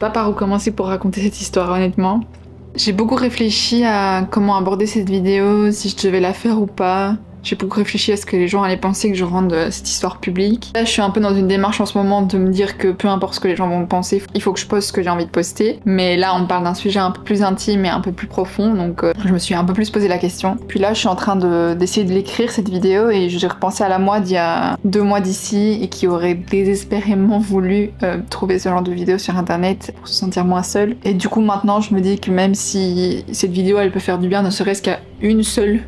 pas par où commencer pour raconter cette histoire honnêtement. J'ai beaucoup réfléchi à comment aborder cette vidéo, si je devais la faire ou pas. J'ai beaucoup réfléchi à ce que les gens allaient penser que je rende cette histoire publique. Là, je suis un peu dans une démarche en ce moment de me dire que peu importe ce que les gens vont penser, il faut que je poste ce que j'ai envie de poster. Mais là, on me parle d'un sujet un peu plus intime et un peu plus profond, donc je me suis un peu plus posé la question. Puis là, je suis en train d'essayer de l'écrire, cette vidéo, et j'ai repensé à la moi d'il y a 2 mois d'ici et qui aurait désespérément voulu trouver ce genre de vidéo sur internet pour se sentir moins seule. Et du coup, maintenant, je me dis que même si cette vidéo, elle peut faire du bien, ne serait-ce qu'à une seule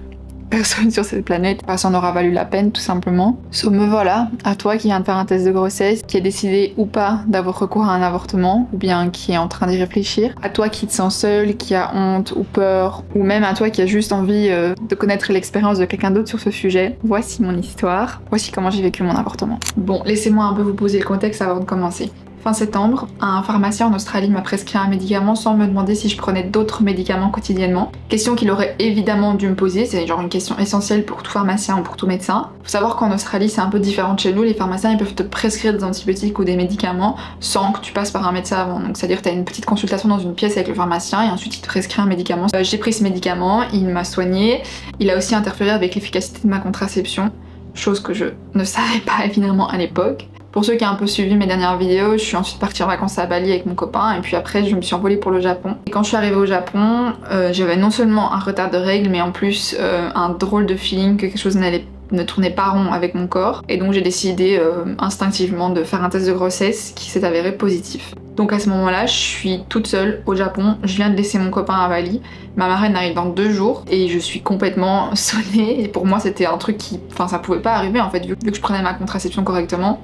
personne sur cette planète, ça en aura valu la peine tout simplement. So me voilà, à toi qui viens de faire un test de grossesse, qui a décidé ou pas d'avoir recours à un avortement, ou bien qui est en train d'y réfléchir, à toi qui te sens seule, qui a honte ou peur, ou même à toi qui a juste envie de connaître l'expérience de quelqu'un d'autre sur ce sujet. Voici mon histoire, voici comment j'ai vécu mon avortement. Bon, laissez-moi un peu vous poser le contexte avant de commencer. Fin septembre, un pharmacien en Australie m'a prescrit un médicament sans me demander si je prenais d'autres médicaments quotidiennement. Question qu'il aurait évidemment dû me poser, c'est genre une question essentielle pour tout pharmacien ou pour tout médecin. Faut savoir qu'en Australie c'est un peu différent de chez nous, les pharmaciens ils peuvent te prescrire des antibiotiques ou des médicaments sans que tu passes par un médecin avant. Donc c'est-à-dire que t'as une petite consultation dans une pièce avec le pharmacien et ensuite il te prescrit un médicament. J'ai pris ce médicament, il m'a soigné, il a aussi interféré avec l'efficacité de ma contraception, chose que je ne savais pas évidemment à l'époque. Pour ceux qui ont un peu suivi mes dernières vidéos, je suis ensuite partie en vacances à Bali avec mon copain et puis après je me suis envolée pour le Japon. Et quand je suis arrivée au Japon, j'avais non seulement un retard de règles mais en plus un drôle de feeling que quelque chose ne tournait pas rond avec mon corps. Et donc j'ai décidé instinctivement de faire un test de grossesse qui s'est avéré positif. Donc à ce moment-là, je suis toute seule au Japon, je viens de laisser mon copain à Bali, ma marraine arrive dans 2 jours et je suis complètement sonnée. Et pour moi c'était un truc qui... Enfin ça pouvait pas arriver en fait vu que je prenais ma contraception correctement.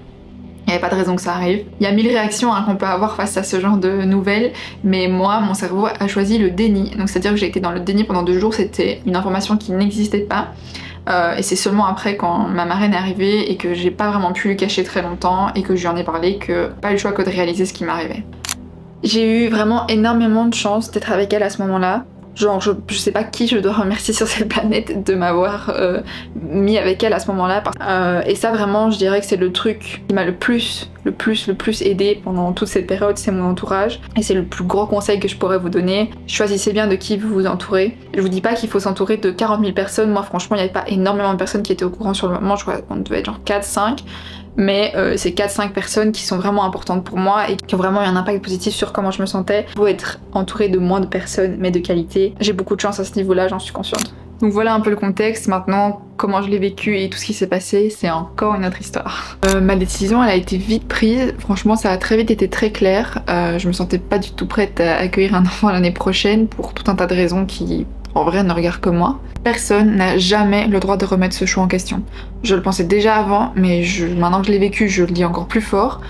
Il n'y avait pas de raison que ça arrive. Il y a 1000 réactions qu'on peut avoir face à ce genre de nouvelles, mais moi, mon cerveau a choisi le déni. Donc c'est-à-dire que j'ai été dans le déni pendant 2 jours, c'était une information qui n'existait pas. Et c'est seulement après, quand ma marraine est arrivée et que j'ai pas vraiment pu lui cacher très longtemps et que je lui en ai parlé, que pas eu le choix que de réaliser ce qui m'arrivait. J'ai eu vraiment énormément de chance d'être avec elle à ce moment-là. Genre je sais pas qui je dois remercier sur cette planète de m'avoir mis avec elle à ce moment-là. Et ça vraiment je dirais que c'est le truc qui m'a le plus aidé pendant toute cette période, c'est mon entourage. Et c'est le plus gros conseil que je pourrais vous donner. Choisissez bien de qui vous vous entourez. Je vous dis pas qu'il faut s'entourer de 40 000 personnes. Moi franchement il n'y avait pas énormément de personnes qui étaient au courant sur le moment. Je crois qu'on devait être genre 4-5. Mais c'est 4-5 personnes qui sont vraiment importantes pour moi et qui ont vraiment eu un impact positif sur comment je me sentais. Il faut être entouré de moins de personnes mais de qualité. J'ai beaucoup de chance à ce niveau-là, j'en suis consciente. Donc voilà un peu le contexte. Maintenant, comment je l'ai vécu et tout ce qui s'est passé, c'est encore une autre histoire. Ma décision, elle a été vite prise. Franchement, ça a très vite été très clair. Je me sentais pas du tout prête à accueillir un enfant l'année prochaine pour tout un tas de raisons qui... en vrai ne regarde que moi. Personne n'a jamais le droit de remettre ce choix en question. Je le pensais déjà avant, mais maintenant que je l'ai vécu, je le dis encore plus fort.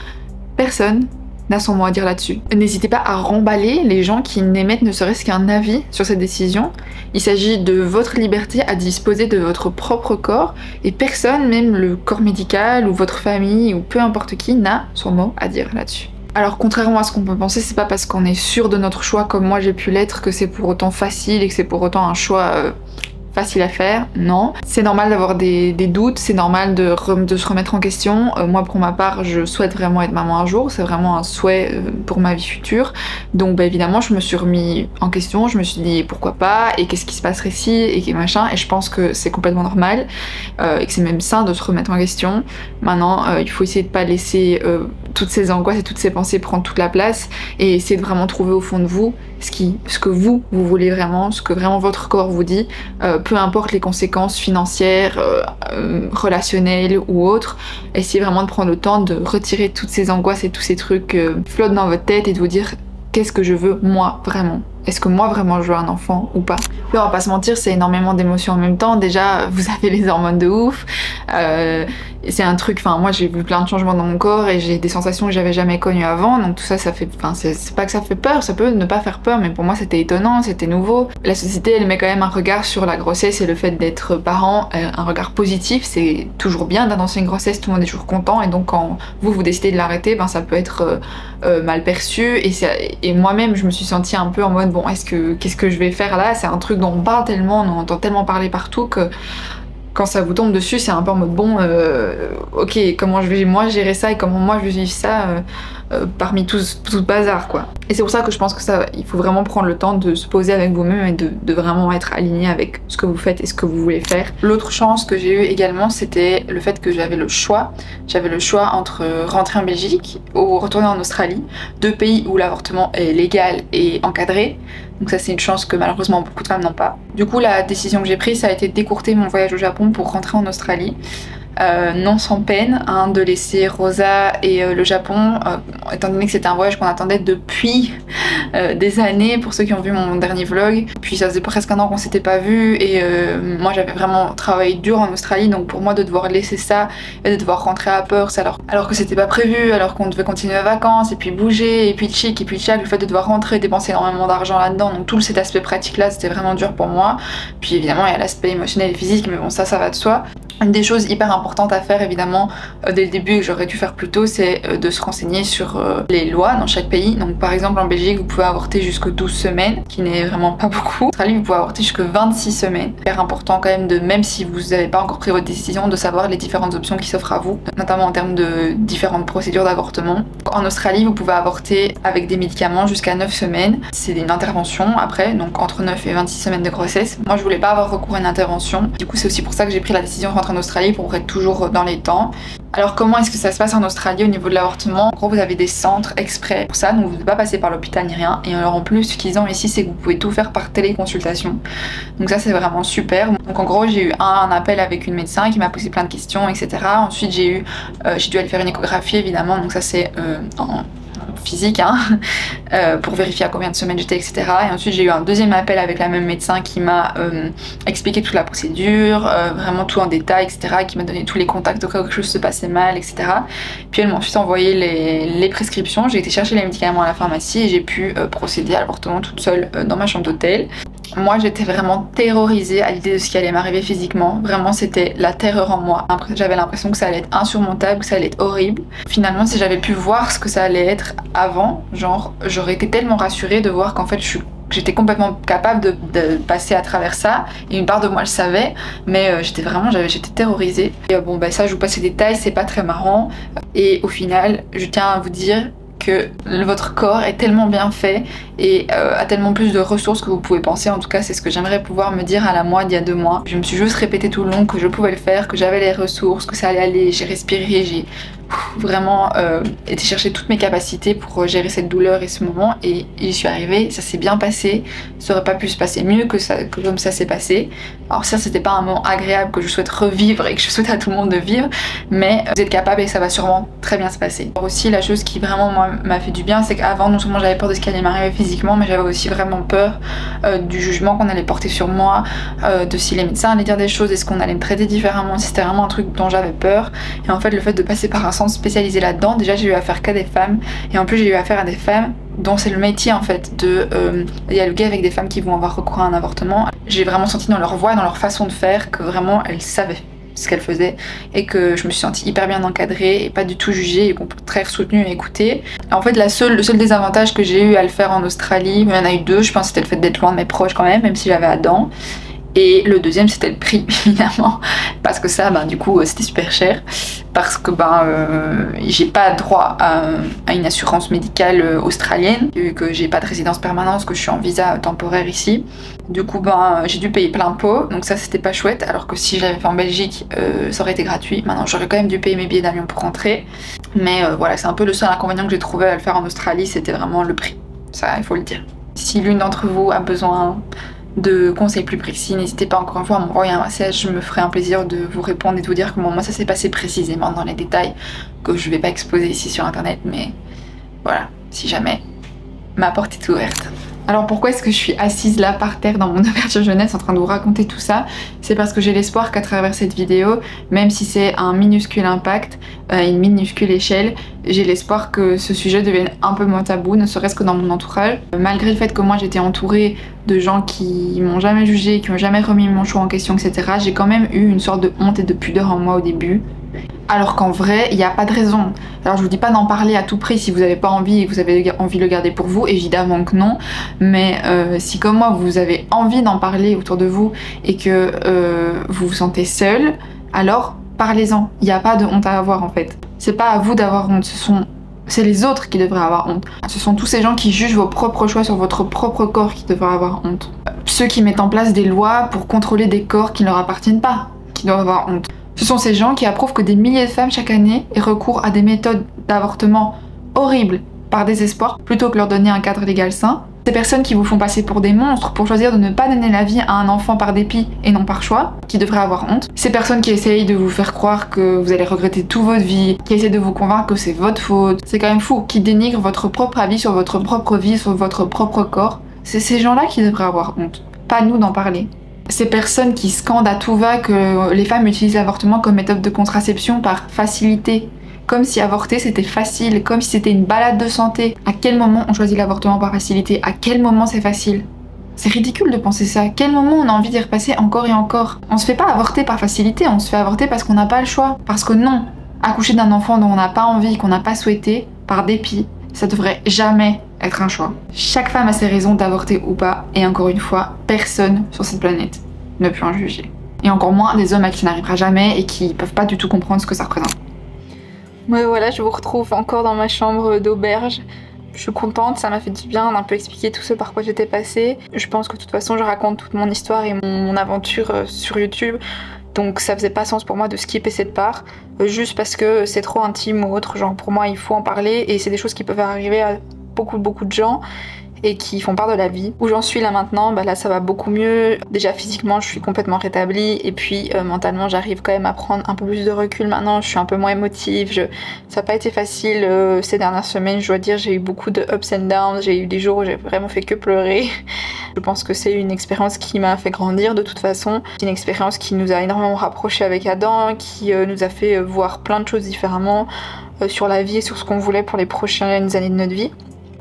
Personne n'a son mot à dire là-dessus. N'hésitez pas à remballer les gens qui n'émettent ne serait-ce qu'un avis sur cette décision. Il s'agit de votre liberté à disposer de votre propre corps et personne, même le corps médical ou votre famille ou peu importe qui, n'a son mot à dire là-dessus. Alors contrairement à ce qu'on peut penser, c'est pas parce qu'on est sûr de notre choix comme moi j'ai pu l'être que c'est pour autant facile et que c'est pour autant un choix facile à faire, non. C'est normal d'avoir des doutes, c'est normal de se remettre en question. Moi pour ma part, je souhaite vraiment être maman un jour, c'est vraiment un souhait pour ma vie future. Donc bah, évidemment je me suis remis en question, je me suis dit pourquoi pas, et qu'est-ce qui se passerait si, et machin, et je pense que c'est complètement normal, et que c'est même sain de se remettre en question. Maintenant il faut essayer de pas laisser toutes ces angoisses et toutes ces pensées prendre toute la place, et essayer de vraiment trouver au fond de vous ce que vous voulez vraiment, ce que vraiment votre corps vous dit, peu importe les conséquences financières, relationnelles ou autres. Essayez vraiment de prendre le temps de retirer toutes ces angoisses et tous ces trucs qui flottent dans votre tête et de vous dire qu'est-ce que je veux moi vraiment. Est-ce que moi vraiment je veux un enfant ou pas? Puis on va pas se mentir, c'est énormément d'émotions en même temps. Déjà vous avez les hormones de ouf, c'est un truc, enfin moi j'ai vu plein de changements dans mon corps et j'ai des sensations que j'avais jamais connues avant, donc tout ça ça fait, enfin c'est pas que ça fait peur, ça peut ne pas faire peur, mais pour moi c'était étonnant, c'était nouveau. La société elle met quand même un regard sur la grossesse et le fait d'être parent, un regard positif, c'est toujours bien d'annoncer une grossesse, tout le monde est toujours content, et donc quand vous décidez de l'arrêter, ben ça peut être mal perçu, et moi-même je me suis sentie un peu en mode bon qu'est-ce que je vais faire là, c'est un truc dont on parle tellement, on entend tellement parler partout que quand ça vous tombe dessus, c'est un peu en mode bon, ok, comment je vais moi gérer ça et comment moi je vais vivre ça, parmi tout ce bazar quoi. Et c'est pour ça que je pense que il faut vraiment prendre le temps de se poser avec vous-même et de vraiment être aligné avec ce que vous faites et ce que vous voulez faire. L'autre chance que j'ai eu également, c'était le fait que j'avais le choix. J'avais le choix entre rentrer en Belgique ou retourner en Australie, deux pays où l'avortement est légal et encadré. Donc ça c'est une chance que malheureusement beaucoup de femmes n'ont pas. Du coup la décision que j'ai prise, ça a été d'écourter mon voyage au Japon pour rentrer en Australie. Non sans peine, hein, de laisser Rosa et le Japon, étant donné que c'était un voyage qu'on attendait depuis des années, pour ceux qui ont vu mon dernier vlog. Puis ça faisait presque un an qu'on s'était pas vu et moi j'avais vraiment travaillé dur en Australie, donc pour moi de devoir laisser ça et de devoir rentrer à Perth alors que c'était pas prévu, alors qu'on devait continuer les vacances et puis bouger et puis chic et puis tchac, le fait de devoir rentrer, dépenser énormément d'argent là-dedans, donc tout cet aspect pratique là c'était vraiment dur pour moi. Puis évidemment il y a l'aspect émotionnel et physique, mais bon ça va de soi. Une des choses hyper importantes à faire évidemment dès le début et que j'aurais dû faire plus tôt, c'est de se renseigner sur les lois dans chaque pays. Donc par exemple en Belgique vous pouvez avorter jusqu'à 12 semaines, qui n'est vraiment pas beaucoup. En Australie vous pouvez avorter jusqu'à 26 semaines. Hyper important quand même même si vous n'avez pas encore pris votre décision, de savoir les différentes options qui s'offrent à vous, notamment en termes de différentes procédures d'avortement. En Australie vous pouvez avorter avec des médicaments jusqu'à 9 semaines. C'est une intervention après, donc entre 9 et 26 semaines de grossesse. Moi je voulais pas avoir recours à une intervention. Du coup c'est aussi pour ça que j'ai pris la décision de rentrer en Australie pour être toujours dans les temps. Alors comment est-ce que ça se passe en Australie au niveau de l'avortement? En gros vous avez des centres exprès pour ça, donc vous ne devez pas passer par l'hôpital ni rien. Et alors en plus ce qu'ils ont ici c'est que vous pouvez tout faire par téléconsultation. Donc ça c'est vraiment super. Donc en gros j'ai eu un appel avec une médecin qui m'a posé plein de questions etc. Ensuite j'ai dû aller faire une échographie évidemment, donc ça c'est en physique hein, pour vérifier à combien de semaines j'étais etc. Et ensuite j'ai eu un deuxième appel avec la même médecin qui m'a expliqué toute la procédure, vraiment tout en détail etc. Qui m'a donné tous les contacts au cas où quelque chose se passait mal etc. Puis elle m'a ensuite envoyé les prescriptions, j'ai été chercher les médicaments à la pharmacie et j'ai pu procéder à l'avortement toute seule dans ma chambre d'hôtel. Moi j'étais vraiment terrorisée à l'idée de ce qui allait m'arriver physiquement, vraiment c'était la terreur en moi. J'avais l'impression que ça allait être insurmontable, que ça allait être horrible. Finalement si j'avais pu voir ce que ça allait être avant, genre j'aurais été tellement rassurée de voir qu'en fait j'étais complètement capable de passer à travers ça, et une part de moi le savait, mais j'étais terrorisée. Et bon bah ça je vous passe les détails, c'est pas très marrant, et au final je tiens à vous dire que votre corps est tellement bien fait et a tellement plus de ressources que vous pouvez penser. En tout cas c'est ce que j'aimerais pouvoir me dire à la moi d'il y a 2 mois. Je me suis juste répété tout le long que je pouvais le faire, que j'avais les ressources, que ça allait aller. J'ai respiré, j'ai vraiment été chercher toutes mes capacités pour gérer cette douleur et ce moment, et j'y suis arrivée, ça s'est bien passé. Ça aurait pas pu se passer mieux que comme ça s'est passé. Alors ça c'était pas un moment agréable que je souhaite revivre et que je souhaite à tout le monde de vivre, mais vous êtes capable et ça va sûrement très bien se passer. Alors aussi la chose qui vraiment moi m'a fait du bien, c'est qu'avant non seulement j'avais peur de ce qui allait m'arriver physiquement, mais j'avais aussi vraiment peur du jugement qu'on allait porter sur moi, de si les médecins allaient dire des choses, est-ce qu'on allait me traiter différemment. C'était vraiment un truc dont j'avais peur, et en fait le fait de passer par un centre spécialisé là-dedans, déjà j'ai eu affaire qu'à des femmes, et en plus j'ai eu affaire à des femmes dont c'est le métier en fait de dialoguer avec des femmes qui vont avoir recours à un avortement. J'ai vraiment senti dans leur voix, dans leur façon de faire, que vraiment elles savaient ce qu'elles faisaient, et que je me suis sentie hyper bien encadrée et pas du tout jugée, et au contraire soutenue et écoutée. En fait le seul désavantage que j'ai eu à le faire en Australie, il y en a eu 2, je pense, c'était le fait d'être loin de mes proches quand même si j'avais Adam. Et le deuxième c'était le prix évidemment, parce que ça du coup c'était super cher, parce que j'ai pas droit à une assurance médicale australienne, vu que j'ai pas de résidence permanente, que je suis en visa temporaire ici. Du coup j'ai dû payer plein pot, donc ça c'était pas chouette, alors que si je l'avais fait en Belgique ça aurait été gratuit. Maintenant j'aurais quand même dû payer mes billets d'avion pour rentrer, mais voilà, c'est un peu le seul inconvénient que j'ai trouvé à le faire en Australie, c'était vraiment le prix, ça il faut le dire. Si l'une d'entre vous a besoin de conseils plus précis, n'hésitez pas encore une fois à m'envoyer un message, je me ferai un plaisir de vous répondre et de vous dire comment moi ça s'est passé précisément dans les détails, que je vais pas exposer ici sur internet, mais voilà, si jamais, ma porte est ouverte. Alors pourquoi est-ce que je suis assise là par terre dans mon ouverture jeunesse en train de vous raconter tout ça? C'est parce que j'ai l'espoir qu'à travers cette vidéo, même si c'est un minuscule impact, une minuscule échelle, j'ai l'espoir que ce sujet devienne un peu moins tabou, ne serait-ce que dans mon entourage. Malgré le fait que moi j'étais entourée de gens qui m'ont jamais jugée, qui m'ont jamais remis mon choix en question, etc., j'ai quand même eu une sorte de honte et de pudeur en moi au début. Alors qu'en vrai, il n'y a pas de raison. Alors je vous dis pas d'en parler à tout prix si vous n'avez pas envie et que vous avez envie de le garder pour vous, évidemment que non. Mais si comme moi vous avez envie d'en parler autour de vous et que vous vous sentez seul, alors parlez-en. Il n'y a pas de honte à avoir en fait. C'est pas à vous d'avoir honte, ce sont C'est les autres qui devraient avoir honte. Ce sont tous ces gens qui jugent vos propres choix sur votre propre corps qui devraient avoir honte. Ceux qui mettent en place des lois pour contrôler des corps qui ne leur appartiennent pas, qui doivent avoir honte. Ce sont ces gens qui approuvent que des milliers de femmes chaque année aient recours à des méthodes d'avortement horribles par désespoir plutôt que leur donner un cadre légal sain. Ces personnes qui vous font passer pour des monstres pour choisir de ne pas donner la vie à un enfant par dépit et non par choix, qui devraient avoir honte. Ces personnes qui essayent de vous faire croire que vous allez regretter toute votre vie, qui essaient de vous convaincre que c'est votre faute, c'est quand même fou, qui dénigrent votre propre avis sur votre propre vie, sur votre propre corps. C'est ces gens-là qui devraient avoir honte, pas nous d'en parler. Ces personnes qui scandent à tout va que les femmes utilisent l'avortement comme méthode de contraception par facilité, comme si avorter c'était facile, comme si c'était une balade de santé. À quel moment on choisit l'avortement par facilité? À quel moment c'est facile? C'est ridicule de penser ça. À quel moment on a envie d'y repasser encore et encore? On se fait pas avorter par facilité, on se fait avorter parce qu'on n'a pas le choix. Parce que non, accoucher d'un enfant dont on n'a pas envie, qu'on n'a pas souhaité, par dépit, ça devrait jamais être un choix. Chaque femme a ses raisons d'avorter ou pas, et encore une fois, personne sur cette planète ne peut en juger. Et encore moins des hommes à qui ça n'arrivera jamais et qui peuvent pas du tout comprendre ce que ça représente. Ouais, voilà, je vous retrouve encore dans ma chambre d'auberge. Je suis contente, ça m'a fait du bien d'un peu expliquer tout ce par quoi j'étais passée. Je pense que de toute façon je raconte toute mon histoire et mon aventure sur YouTube, donc ça faisait pas sens pour moi de skipper cette part, juste parce que c'est trop intime ou autre, genre pour moi il faut en parler et c'est des choses qui peuvent arriver à beaucoup de gens et qui font part de la vie. Où j'en suis là maintenant, bah là ça va beaucoup mieux. Déjà physiquement je suis complètement rétablie et puis mentalement j'arrive quand même à prendre un peu plus de recul maintenant, je suis un peu moins émotive, ça n'a pas été facile ces dernières semaines, je dois dire, j'ai eu beaucoup de ups and downs, j'ai eu des jours où j'ai vraiment fait que pleurer. Je pense que c'est une expérience qui m'a fait grandir de toute façon, c'est une expérience qui nous a énormément rapprochés avec Adam, qui nous a fait voir plein de choses différemment sur la vie et sur ce qu'on voulait pour les prochaines années de notre vie.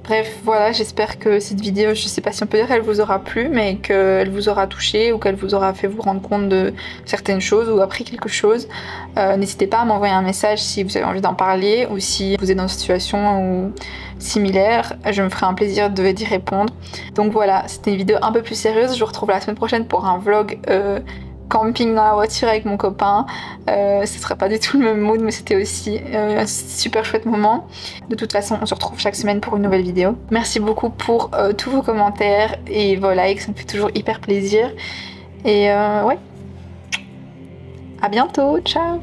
Bref, voilà, j'espère que cette vidéo, je sais pas si on peut dire qu'elle vous aura plu, mais qu'elle vous aura touché ou qu'elle vous aura fait vous rendre compte de certaines choses ou appris quelque chose. N'hésitez pas à m'envoyer un message si vous avez envie d'en parler ou si vous êtes dans une situation similaire, je me ferai un plaisir d'y répondre. Donc voilà, c'était une vidéo un peu plus sérieuse, je vous retrouve la semaine prochaine pour un vlog camping dans la voiture avec mon copain. Ce serait pas du tout le même mood, mais c'était aussi un super chouette moment. De toute façon, on se retrouve chaque semaine pour une nouvelle vidéo. Merci beaucoup pour tous vos commentaires et vos likes, ça me fait toujours hyper plaisir. Et ouais, à bientôt, ciao!